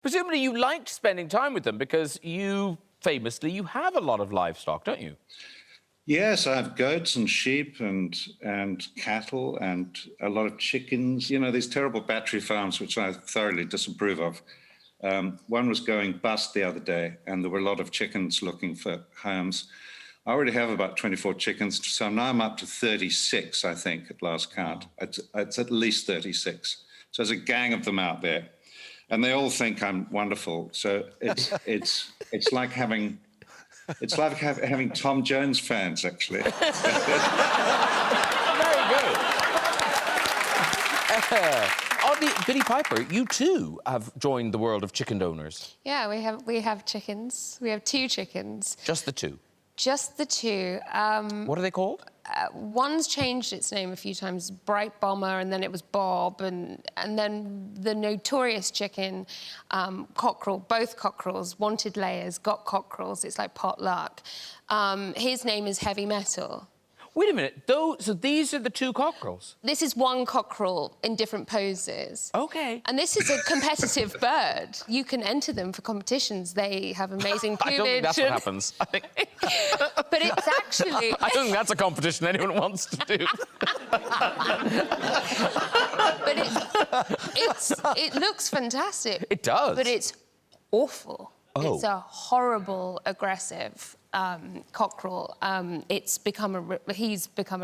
Presumably you liked spending time with them because you have a lot of livestock, don't you? Yes, I have goats and sheep and cattle and a lot of chickens. You know, these terrible battery farms, which I thoroughly disapprove of. One was going bust the other day, and there were a lot of chickens looking for homes. I already have about 24 chickens, so now I'm up to 36, I think, at last count. It's at least 36. So there's a gang of them out there, and they all think I'm wonderful. So it's like having Tom Jones fans, actually. Very good. Oddly, Billy Piper, you too have joined the world of chicken owners. Yeah, we have chickens. We have 2 chickens. Just the 2? Just the 2. What are they called? One's changed its name a few times, Bright Bomber, and then it was Bob, and then the notorious chicken, Cockerel, both cockerels, wanted layers, got cockerels, it's like potluck. His name is Heavy Metal. Wait a minute, so these are the 2 cockerels? This is one cockerel in different poses. OK. And this is a competitive bird. You can enter them for competitions. They have amazing plumage. I don't think that's what happens. I think... But it's actually... I don't think that's a competition anyone wants to do. But it looks fantastic. It does. But it's awful. Oh. It's a horrible, aggressive cockerel. He's become a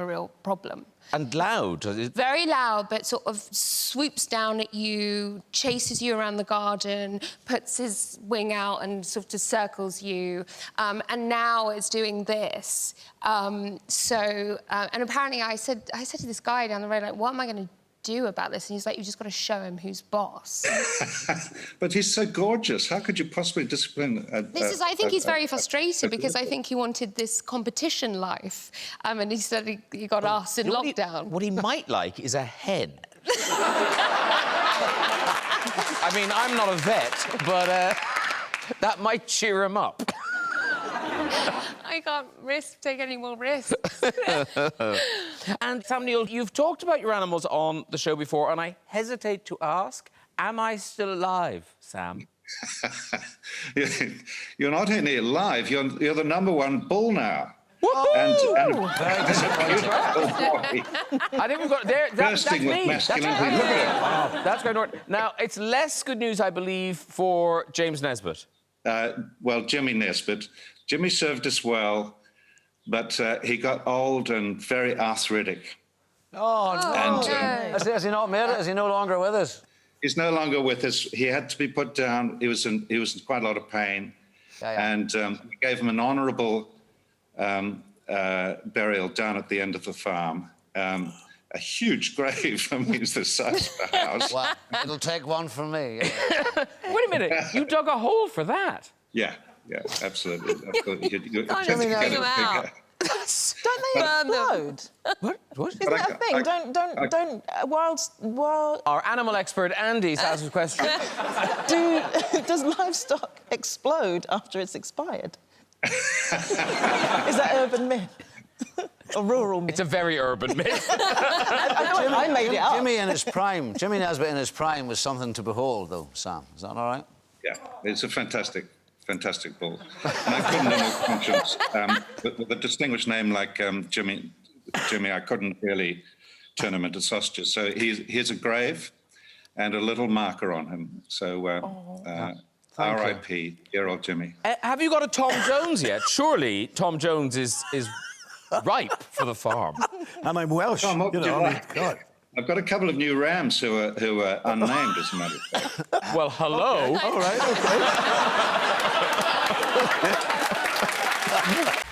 real problem. And loud. Very loud, but sort of swoops down at you, chases you around the garden, puts his wing out and sort of circles you. And now it's doing this. And apparently I said to this guy down the road, like, what am I going to do about this? And he's like, you just got to show him who's boss. But he's so gorgeous. How could you possibly discipline I think he's very frustrated because I think he wanted this competition life. And he said he got us in lockdown. What he might like is a hen. I mean, I'm not a vet, but that might cheer him up. I can't take any more risks. And Sam Neill, you've talked about your animals on the show before, and I hesitate to ask, am I still alive, Sam? You're not only alive, you're the #1 bull now. And very disappointing. I think we've got there. That's Bursting with me. masculinity. Look at it. Oh, that's great, Norton. Now it's less good news, I believe, for James Nesbitt. Well, Jimmy Nesbitt. Jimmy served us well, but he got old and very arthritic. Oh, no. And, has he not made it? Is he no longer with us? He's no longer with us. He had to be put down. He was in quite a lot of pain. And we gave him an honourable burial down at the end of the farm. A huge grave. I mean, it's the size of a house. Well, it'll take one from me. Wait a minute. You dug a hole for that? Yeah, absolutely. You can't just dig him out. Don't they explode? What? Isn't that a thing? Don't wild... Our animal expert, Andy's asked a question. Does livestock explode after it's expired? Is that urban myth? Or rural myth? It's a very urban myth. I made it up. Jimmy Nesbitt in his prime was something to behold, though, Sam. Is that all right? Yeah, it's a fantastic bull. And I couldn't, in all conscience, with a distinguished name like Jimmy, I couldn't really turn him into sausages. So here's a grave and a little marker on him. So R.I.P. dear old Jimmy. Have you got a Tom Jones yet? Surely Tom Jones is ripe for the farm. And I'm Welsh. Tom, you know, I mean, God. I've got a couple of new rams who are unnamed, as a matter of fact. Well, hello. All right, OK.